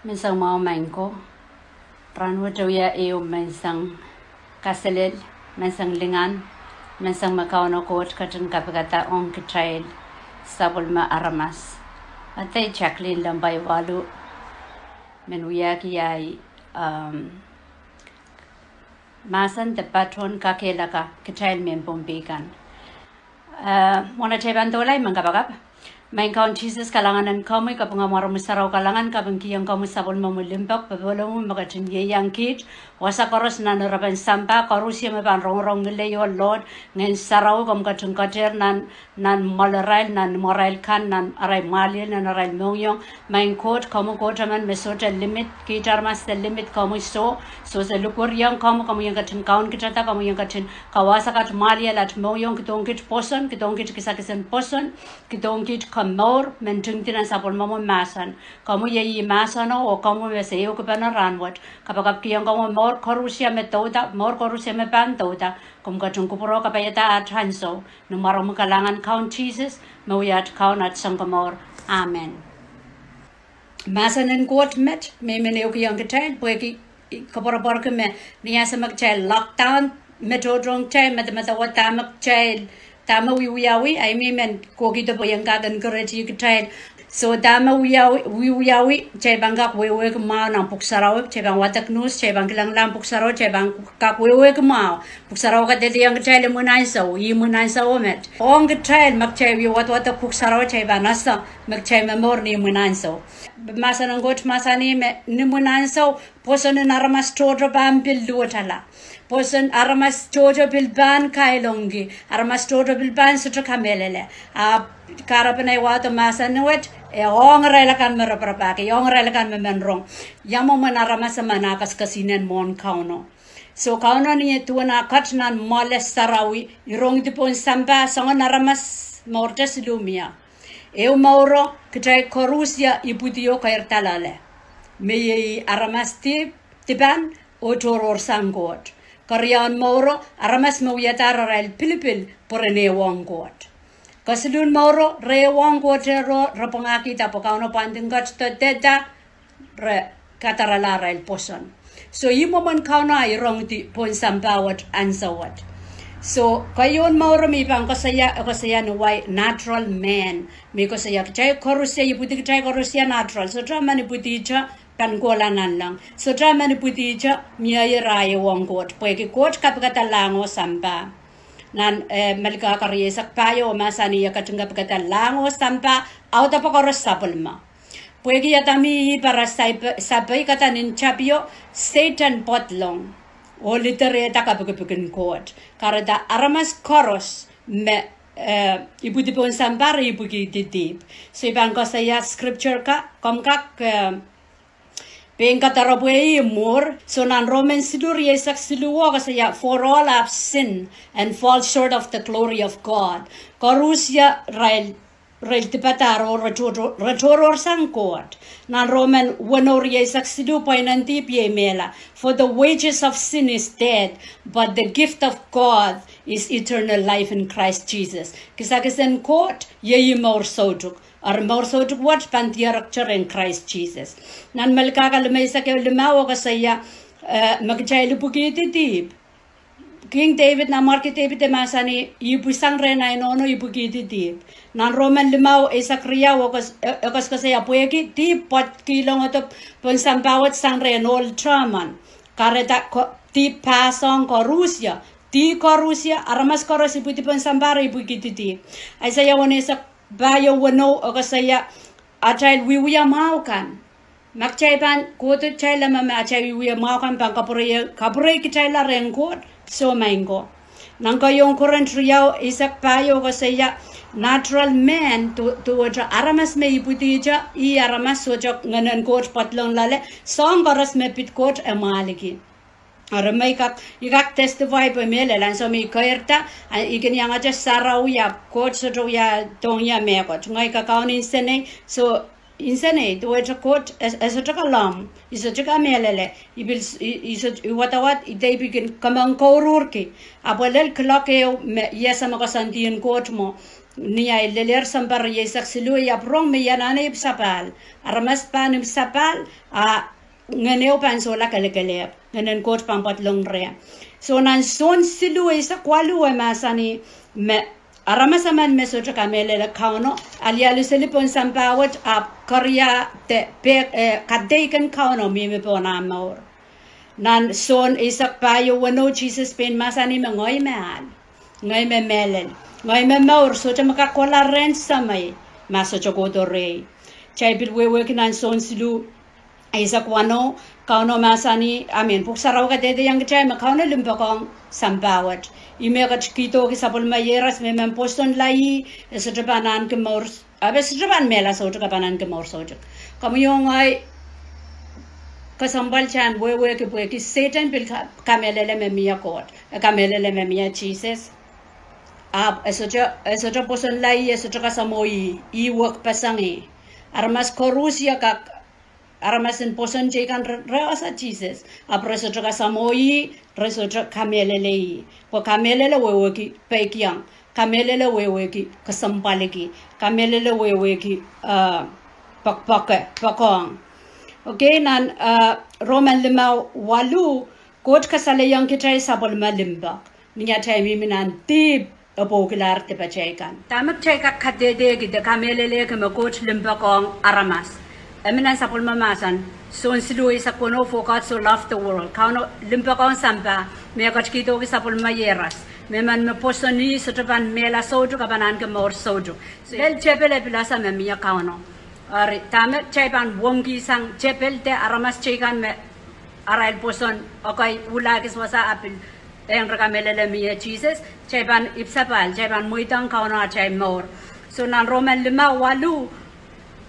Mensang Mwohmwen ko. Ranwatoya eo mensang kaselel, mensang lingan, mensang makauno Koht katan kapagata on kitrail, sabulma Aramas. Atay Jacqueline lambay walu, menuyaki ay masan de patron kakelaka kitrail membombigan. Mona teban tolay mangkapagap. Main kaun Jesus kalangan kami kapag marum saraw kalangan kapag kiyang kamu sabon mamulimpak pabolo mo magatin yang kit wasa koros na naraban sampa korusia me ban rong ngeleyo Lord ngen saraw kam katun kater nan malarail nan morail kan nan aray malil nan aray Mwohmwen main Koht kamu kotaman mesota limit kitar mas the limit kamu so sa lukur yang kamu yang katun kaun kitata kamu yang katun kawasa kat malia lat Mwohmwen kitong kit poson kitong kit kisakisan poson kitong kit kamor mentingtinan sapol mamo masan kamu ye masano o kamu meseo ko bana ranwat kapag kiyang kamu mor korusia metoda mor korusia me pantoda kum katun kupuro kapayata at hanso numaro mo kalangan count Jesus mawiyat count at sangkamor amen masanen Koht met me meneo kiyang kitain poeki kaporo porke me niya sa magchel lockdown metodrong chay met tamak chay tama wiyawi ay men ko kita po yang kagan kereti kitain so tama wiyawi chay bangak wewe kemau nang puksaraw chay bang watak nus chay bang kilang lang puksaraw chay bang kak wewe kemau puksaraw ka deti yang chay le munay sa met ong chay mak chay wi wat puksaraw chay bang nasa mak chay memor ni munay sa masa nang Koht masa ni ni munay sa poson na Aramas todro bampil luotala poson Aramas todro bilban kailongi Aramas todro bilban sutra kamelele karapanay wato masa nuwet ong relakan merapapake ong relakan memenrong yamo man Aramas manakas kasinen mon kauno so kauno ni tuana katnan moles sarawi irong dipon samba songon Aramas mortes lumia eu mauro kitay korusia ibudio kairtalale me Aramas tiban otoror sangot Karyan mauro Aramas mawiyatar rail pilipil porene wanggot kasilun mauro re wanggot ro rapangaki tapo kauno pandingat teta re katarala rail poson so yimo man kauno ay rong ti pon sampawat ansawat so kayon mauro mi pang kasaya no why natural man mi kasaya chay korusia ibuti chay korusia natural so drama ni buticha kan kolanan lang so drama ni buticha miya raya wanggot pwede Koht kapagata lango samba nan malika karyesak payo masani yakatunga pagata lango sampa auta pa koros sapulma pwede yatami para sabay kata ninchapyo Satan potlong o litereta kapagapagin Koht karada Aramas koros me ibuti pon sambar ibuki ditip so ibang ko saya scripture ka komkak Pengkatarabwe more so nan Romans sidur yesak siluwa kasaya for all have sinned and fall short of the glory of God Korusia rail tipataro retoror sang Koht nan Roman wenor yesak sidu painanti mela for the wages of sin is death but the gift of God is eternal life in Christ Jesus kisakisen Koht yeyi more sotuk or more so to watch pantiarakture in Christ Jesus. Nan malkaka lumaysa kayo lumawa kasaya magchay lupukiti tip. King David na market David masani ibusang rena inono ibukiti tip. Nan Roman lumaw isakriya wakas kasaya pueki tip pot kilong atop ponsampawat sang renol traman. Kareta tip pasong korusia. Ti korusia Aramas koros ibuti ponsambara ibukiti tip. Ay saya wanesak bayo wano o kasaya atay wiwiya maukan makchay ban Koht chay lama atay wiwiya maukan pang kapure kitay la rengkot so maingo nang kayong current riyaw isak bayo kasaya natural man to Aramas me ibutija I Aramas sojok nganan Koht patlong lale song karas me pit Koht emaliki Aramay ikak testify pa mele lan so mi kairta ikin yang aja sarau ya Koht so ya tongya me ko ngai ka kaun insene so insene to eta Koht as a kalam is a chaka melele ibil is watawat ide bigin kamang korurki apolel clock yesa makasandian Koht mo Niya leler sambar yesak silu ya prong me yanane sapal. Aramas pan sapal nganeo pan sola kale nganen Koht pampat longre. So nan son silu yesak kwalu masani me Aramas aman mesotra kamele la kauno alialu selipon sampawat ap korea te pe kadeikan kauno me pona maur. Nan son isak payo wano Jesus pen masani mengoy meal. Ngoy me melen. Ngoy me maur so ta makakola ren samay maso chokoto rei. Chay bilwewe kinan son silu isak wano kauno masani amin puksaraw ka dede yang chay makauno limpakong sampawat. Imegat kito ki sapol mayeras me poston lai esotrapanan ke maur abe sotrapan mela sotrapanan ke maur sojak. Kamu yung ay kasambal chan wewe ki Satan bil kamelele me mia Koht kamelele me mia Jesus. Ab esotra poston lai esotra kasamoi I work pasangi. Aramas korusia kak Aramas in poson jekan rasa Jesus. Ab esotra kasamoi resotra kamelele. Po kamelele wewe ki pekiang. Kamelele wewe ki kasampaleki. Kamelele wewe ki pakong. Okay, nan Roman lima walu Koht kasale yang kita sabol malimbak. Niya tayo minan tip apo kilar te pacaykan. Tamak cayka kadede gide kamelele ke Koht limbakong Aramas. Eminan sapol mamasan. Son silu isa kono for God so loved the world. Kauno limbakong sampa me kachkito ki sapol mayeras. Meman me posoni sotrapan mela soju kabanan ke maur soju. Del chepele pilasa me miya kauno. Ari tamek caipan wongi sang chepel te Aramas caikan me arail poson okay ula kiswasa apil yang rekamelele miya Jesus caipan ipsapal caipan muitang kauno cai maur. So nan Roman lima walu.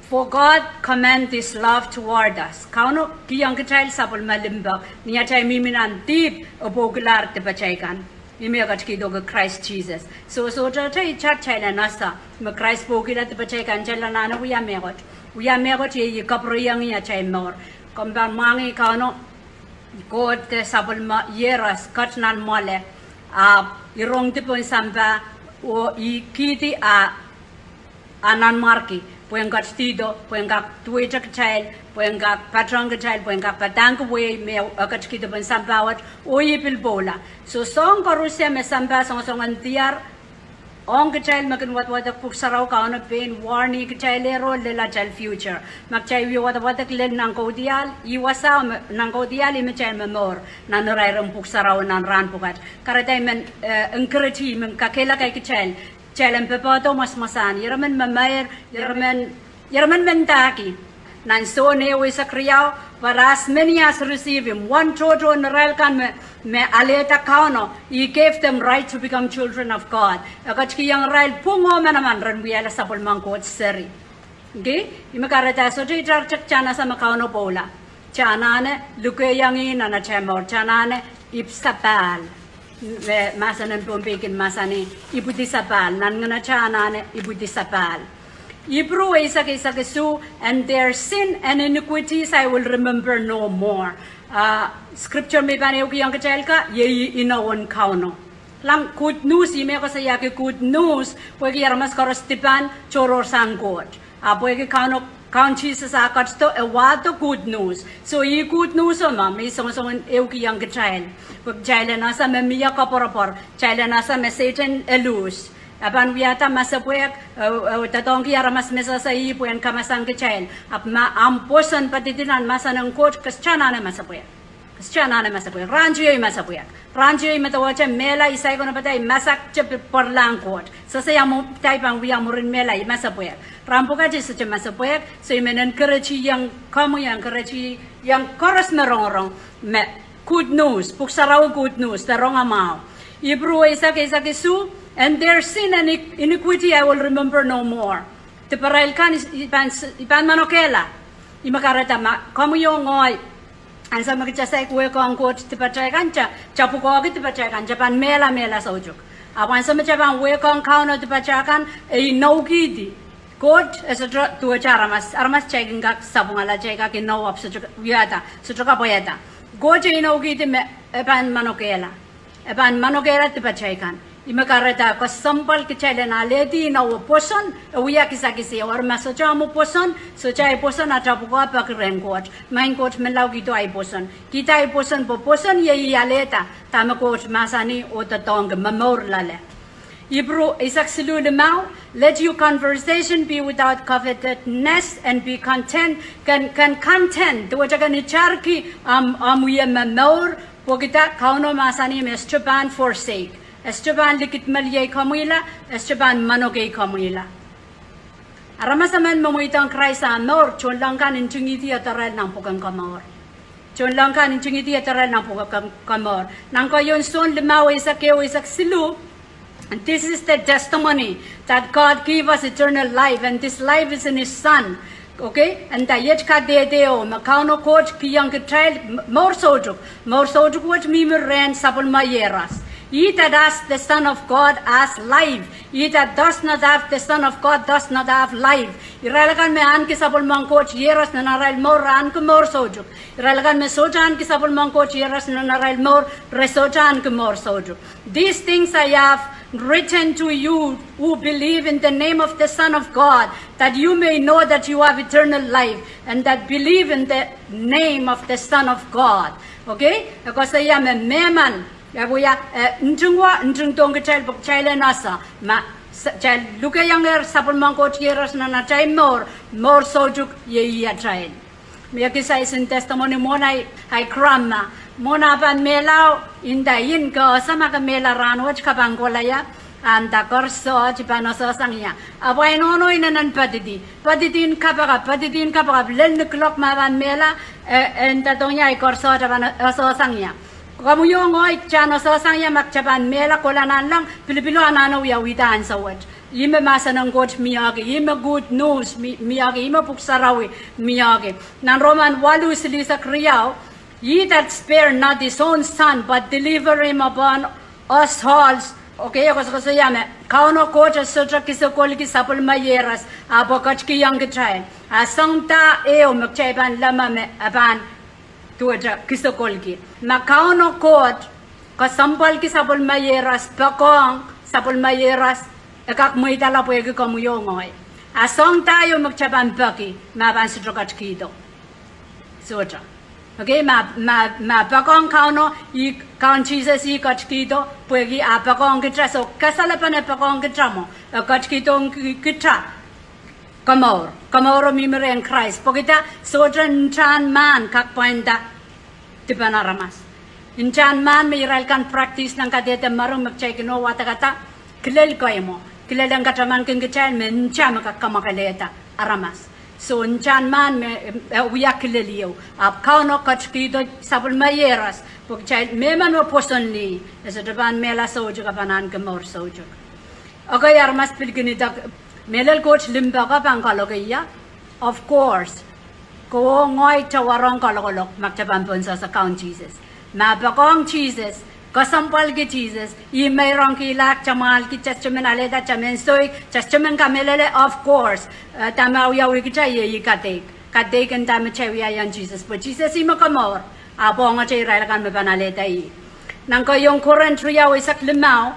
For God command this love toward us. Kauno kiyang kachayl sapol malimbak niya chay miminan deep abogular te pachaykan. Imiyagat kido ga Christ Jesus. So chay chat chayla nasa ma Christ bogila te pachaykan chayla nana uya megot ye kapriyang niya chay more. Kumban mangi kauno God te sapol ma yeras katnan mole irong te pon samba o ikiti anan marki. Pueden gastido, pueden gat tuicha child, pueden gat patron child, pueden gat patang way me agachkito ben sampawat oye pilbola. So song karusia me sampa song antiar ong child makin wat puksaraw ka ono pain warning child ero lela child future. Magchay wi wat len nang kodial iwasa nang kodial me child memor nan rairam puksaraw nan ran pukat. Karatay men encourage men kakela kay child. Challenge pepato mas masan yaraman mamayar yaraman mentaki nan so ne we sakriyaw paras menias receive him one toto naral kan me aleta kauno he gave them right to become children of God akatki yang rail pungo manaman ran biala sapol mangkot seri okay imakarata so jar chana sa makauno pola chana ne luke yangi nana chamor chana ne ipsapal masanan pompekin masani ibuti sapal nan ngana chanane ibuti sapal Ibru isa kesu and their sin and iniquities I will remember no more. Scripture may baneo ki yang kechelka ye inawan kauno. Lang good news ime ko saya ke good news pwede Aramas korostipan choror sangkot. Pwede kauno count Jesus akat to ewato good news. So ye good news may song eu ki yang kechel. Chayla nasa me miya kaporapor, chayla nasa me Satan elus. Apan wiyata masapwek, tatong ki Aramas mesa sa ipuan kamasang ke chayl. Ap ma amposan patitinan masa ng Koht kasyana na masapwek. Kasyana na masapwek. Rancho yoy masapwek. Rancho yoy matawacha mela isay ko na patay masak chap porlang Koht. Sasaya mo tay pang wiya mo rin mela masapwek. Rampo ka jisa cha masapwek. So imenan karachi yang kamu yang karachi yang koras merong-rong. Good news, puksaraw good news, the wrong amount. Ibru isa kesu, and their sin and iniquity I will remember no more. Tiparail kan ipan manokela. Imakarata kamu yung ngoy. Ansa magchasay kuwe ko ang Koht tipachay kancha, chapu ko agit tipachay kancha pan mela sojuk. Apan sa machapan we ko ang kauno tipachakan naugidi. Koht esotra tuwa Aramas checking gak sabungala cheka ki no up sojuk yata, sojuka poyata. Goje inaugiti me epan manokela tipachaykan. Imakareta ko sampal ki chale na ledi na wo poson uya kisi or masocha mo poson socha ai poson atapu ko pa kren court main court melau gitu ai poson kita ai poson po poson ye yaleta tama court masani o tatong mamor lale Hebrew Isaac silu de mau let your conversation be without covetousness and be content can content to wajaga ni charki uya mamor po kita kauno masani mestrepan forsake Esteban likit maliyay kamuila, Esteban manogay kamuila. Aramas naman mamuitang Christ sa nor, chon lang ka ninchungiti at aral ng pugang kamor. Chon lang ka ninchungiti at aral ng pugang kamor. Nang ko yun son limaw isak silu, and this is the testimony that God gave us eternal life, and this life is in His Son. Okay, and the yet ka deo makauno coach kiyang child more sojuk what me ran sapul mayeras. He that has the Son of God has life. He that does not have the Son of God does not have life. Iralagan me an ki sapul mangcoach yeras na naral more an ko more sojuk. Iralagan me soja an ki sapul mangcoach yeras na naral more resoja an ko more sojuk. These things I have written to you who believe in the name of the Son of God, that you may know that you have eternal life, and that believe in the name of the Son of God. Okay? Because I am a man. Yabuya njung tong child book child nasa ma child luka younger sapul mangko tieras na child more sojuk ye child me kisa is testimony mona I krama mona ban melau inda in ko sama ka mela ran wach ka bangolaya anda korso jipano so sangya abai no inanan padidin kapara len clock ma ban mela and tatonya korso jipano so sangya Kamu yung ngoy chano sa sangya makchaban mela kolanan lang Pilipino anano ya witan sa wat. Yime masa ng God miyagi, yime good news miyagi, yime puksarawi miyagi. Nan Roman 8 sili sa kriyaw, ye that spare not his own son but deliver him upon us all. Okay, ako sa yame. Kauno coach sotra kisokol ki sapul mayeras abokach ki yang kitray. Asangta eo makchaiban lama me aban tuaja kisokolki makauno Koht ka sampal ki sapul mayeras pakong sapul mayeras ekak muitala puegi kamuyongoy asong tayo magchaban paki maban sitrokat kido soja okay ma pakong kauno I kaun Jesus I kat kido puegi a pakong kitra so kasalapan pakong kitra mo kat kitong kitra Kamoro mimere en Christ. Pokita soja nchan man kak pointa tipan Aramas. Nchan man me iralkan practice nang kadete marung magchay no wata kata kilel ko mo. Kilel ang kataman keng kechay me ncham kakamakaleeta Aramas. So nchan man me uya kileliyo. Ap kauno kachkido sapul mayeras. Pokchay me man mo posonli. Esa depan mela soja kapanan kemor soja. Okay Aramas pilginidak Melel coach limbaga pangkalogaya, of course. Ko ngoy tawarong kalogolok magtabampon sa account Jesus. Mapakong Jesus, kasampal ki Jesus, imayrong kilak chamal ki chachamen aleda chamen soy, chachamen kamelele of course. Tamawiya wikita ye katek and tamachawiya yan Jesus. But Jesus imakamor, abong chay ralakan mabanaleta yi. Nang ko yung current riyaw isak limaw,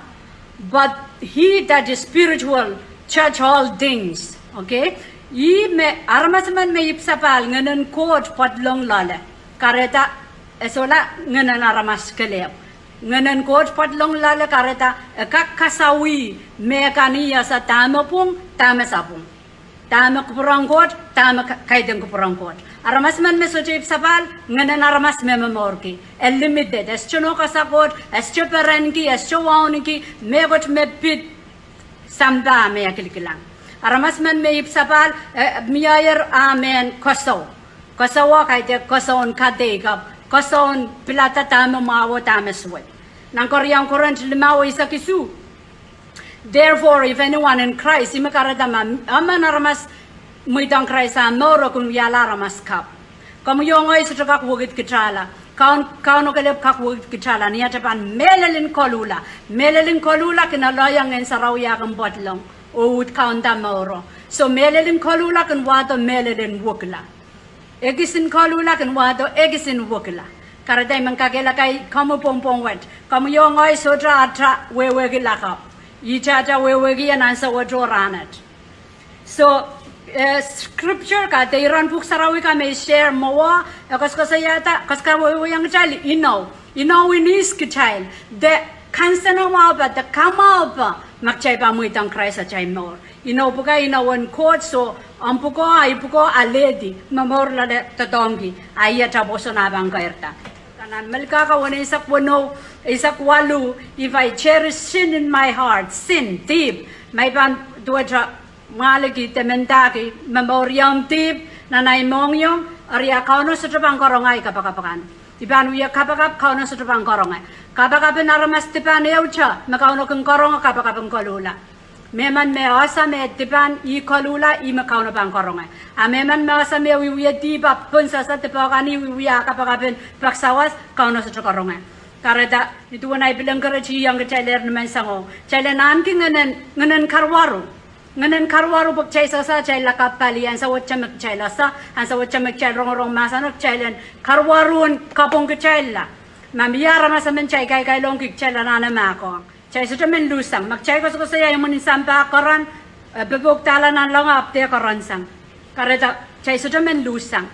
but he that is spiritual, church all things, okay? Ye me Aramas man me ipsapal nganan Koht patlong lale. Kareta esola nganan Aramas kelep. Nganan Koht patlong lale kareta kakasawi me kaniya sa tama pung tama sapung. Tama kupurang Koht, tama kaideng kupurang Koht. Aramas man me soje ipsapal nganan Aramas me memorki. Limited eschono kasakot, escho perenki, escho wauniki, me got me pit Samba me akilkilang. Aramas man me ipsapal miyayer amen koso. Kosawa kaite koson kadegap. Koson pilata tama mawo tama sway. Nang koryang current limawo isakisu. Therefore, if anyone in Christ, imakaradama aman Aramas muitang Christ amoro kun yala Aramas kap. Kamu yongoy sa takak wugit kitala. Kauno kalep kakwag kitala niya tapan melalin kolula kinaloyang en sarawya kang botlong o ut kaunta mauro. So melalin kolula kan wato melalin wukla. Egisin kolula kan wato egisin wukla. Karena mengkakela kai kamu pong wet. Kamu yo ngoi sotra atra wewe gilakap. Icha atra wewe gi anansa wajor ranet. So scripture ka te iran buk sarawi ka may share mo kas kasayata kas ka wewe yang child ino inis ki child de kansana ma ba de kama ba makchay pa mo itang Christ at chay more. Ino puka wan Koht so ampuko aipuko aledi mamor la de tadongi ayata boso na bang kairta. Malkaka when isak wano, isak walu, if I cherish sin in my heart, sin, deep, may ban duwaja malagi tementaki, memoriam deep, nanay mongyong, aria kauno sa trabang korongay kapakapakan. Iban wiya kapakap kauno sa trabang korongay. Kapakapin aramas tipan eucha, makauno kang korong kapakapang kolula. Meman me asa me tipan I kolula I makauno pang korongay. Meman me asa me wiya tipa punsa sa tipakani wiya kapakapin paksawas kauno sa korongay. Karena itu wanai bilang kerja yang kecailer naman sango. Cailenan ki nganen karwaru buk cai sasa cai lakap palian sa wacam cailasa, an sa wacam cail rong masanok cailen karwaruan kapong kecaila. Mamia Aramas men cai kai long ki cailan mako. Cai sudah melusang, mak cai ko saya yang menisampa koran bebuk talanan long apte koran sang. Karena cai sudah melusang.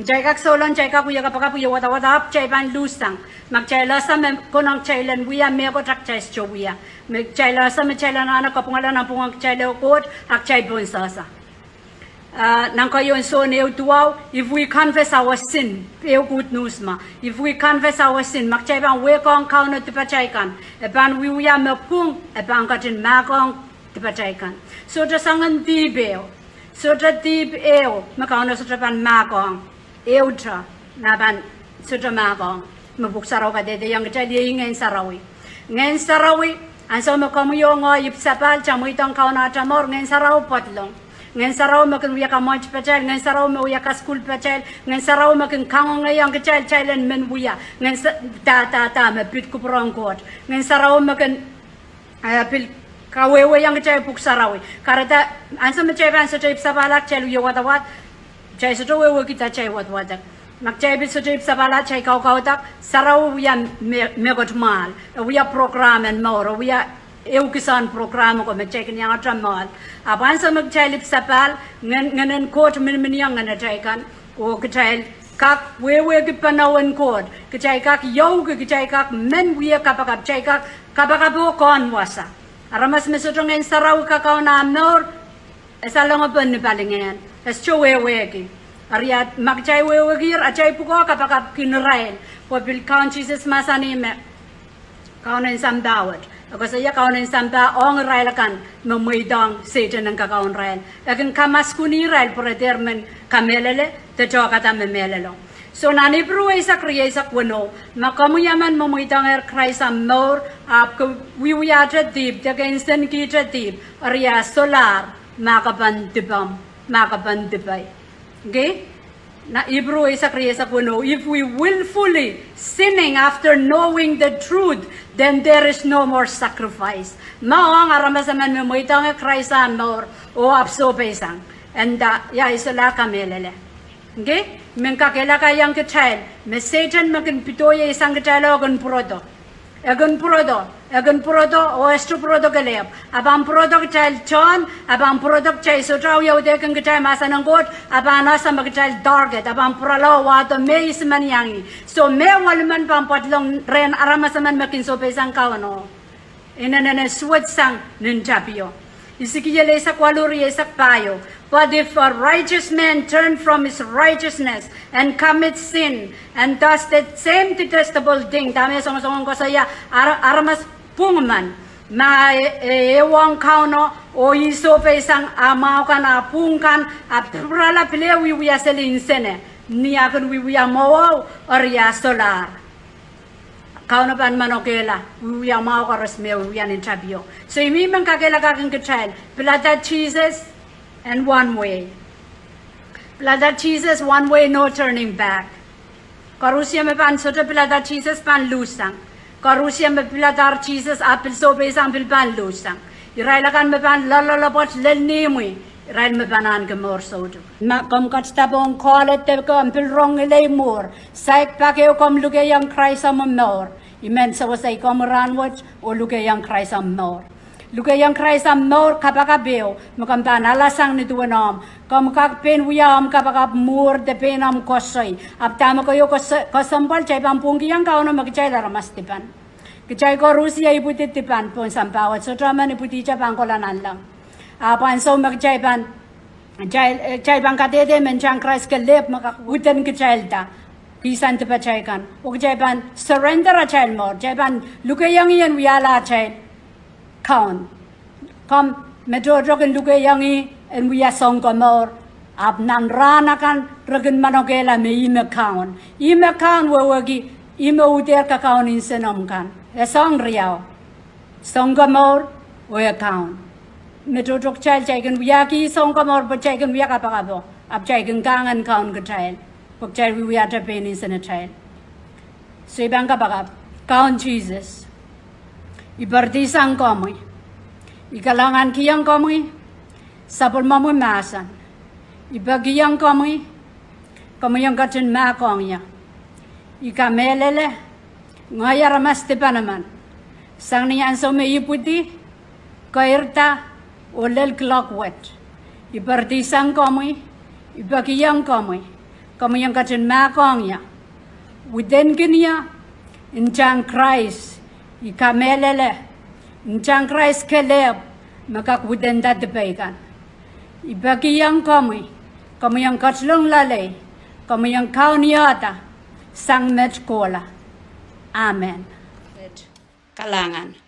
Cai kak solon cai kak puya kapaka puya wata ap cai ban lusang. Mak cai lasa men konang cailan wiya me ko tak cai wiya. Mek cai lasa me cailan anak kapungalan ang pungang cai leo Koht ak cai bon sasa. Nang kayo so neo tuaw, if we confess our sin, peo good news ma. If we confess our sin, mak cai bang we kong kau na tipacay kan. Eban wiya me pung eban katin makong tipacay kan. So ta sangan tibeo. So ta tib eo makau na so ta ban makong. Eutra naban so ta makong. Mabuksaraw ka dede yang cai dia ngayon sarawi. Ngayon sarawi, anso makamu yo ngoy ipsapal chamoy tang kau na chamor ngayon saraw patlong. Ngayon saraw makin wiya ka monch pachel, ngayon saraw wiya ka school pachel, ngayon saraw makin kangong ngayang kachel chailen men wiya, ngayon ta mapit ko prong Koht, ngayon saraw makin pil kawewe yang kachel puk sarawi, karena ansa machay ban sa chay sabalak chel wiya watawat, chay sa wewe kita chay watwatak, magchay bit sa chay sabalak chay kau tak, saraw wiya megot mal, wiya program and more, wiya kisan program ko machay kanya atramal apan sa magchailip sapal nganen Koht min yang nganataykan o kachay kak wewe gipanawan Koht kachay kak yaw kachay kak men wiya kapakap chay kak kapakapo kon wasa Aramas mesotong en saraw kakao na amnor esalong apon ni palingen escho wewe ki ariat magchay wewe gir achay puko kapakap kinrael po bil count Jesus masani me kaunen samdawat. Ako saya kaunen sampa ong railkan memuidang Satan ang kakaon rail. Lakin kamas kuni rail determin kamelele te kata memelelo. So nani bro isa kriya isa kuno makamuyaman memuidang Christ am nor ap ko wiwiya deep against kita deep area solar makaban dibay. Okay? Na ibro isa kriya sa kuno, if we willfully sinning after knowing the truth, then there is no more sacrifice. Maong Aramas man memuitang Christ nor o apso pesang. And ya isala kamelele. Okay? Mengkakela kayang kachal, me Satan makin pitoya isang kachalo agon prodo, o esto prodo kalep. Abang prodo kachal chon, abang prodo kachal so traw yaw de kang kachal masa ng Koht, abang nasa magkachal target, abang pralaw wato me isman yangi. So me walman pampatlong ren Aramas man makin so pesang kawano. Inanana suwad sang ninjapio. Isikiyale sa kwaluri sa payo. But if a righteous man turn from his righteousness and commit sin, and does that same detestable thing, dami song ko saya Aramas pungman, ma ewang kauno o iso pesang amaw kan apungkan aprala pilewi wiya selin sene niya kan wiya mawaw or ya solar. Kauno pan manokela wiya maw karas me wiya ni tabio. So imi man kakela kakang kachal pilata Jesus. And one way. Pilada Jesus, one way, no turning back. Karusia me pan sota pilada Jesus pan lusang. Karusia me pilada Jesus apil so besang pil pan lusang. Irailakan me pan lalalapot lelnimui. Rain me banan gemor sodu. Ma kom kat stabon kolet te kom pilrong ele mor. Saik pake kom luge yang Christ am mor. Imen sa wasay kom ranwat o luge yang Christ am mor. Luge yang Christ am mor kapaka beo. Makam tan alasang ni tuanom. Kom kak pen wiam kapaka mor de penam kosay. Ap tama ko yo kosampal chay pampungi yang kauna magchay Aramas tipan. Kecai ko Rusia ibu titipan pun sampawat. So traman ibu tica pangkolan lang. Apan so magchay pan chay pan katete mencang Christ ke lep makakutan kecay ta. Kisan tipa chay kan. O chay pan surrender a chay more. Chay pan lukayang yan wiyala chay kaun. Kom medodrokin lukayang en wiyasong ko more. Ap nan rana kan ragin manokela me ime kaun. Ime kaun wawagi ime uter ka kaun insenom kan. Song riau, song gamor, we account. Metodok child chicken yaki, song gamor, but chicken yakapabo, up chicken gang and count good child. Book child we are pennies in a child. Say banka bagap, count Jesus. Iberti sang comi. Ikalangan kiyang comi, sapul mamu masan. Ibagiyang comi, yang gatin makongya. Ikamelele. Ngay Aramas tipanaman. Sang niyan so may iputi, kairta, olel clockwet. Iparti sang komoy, ibagiyang komoy yang katin makong ya. Within kanya, inchang Christ, ikamelele, inchang Christ keleb, makakwiden datipagan. Ibagiyang komoy yang katlong lalay, yang kauniyata, sang met kola. Amen. Kalangan.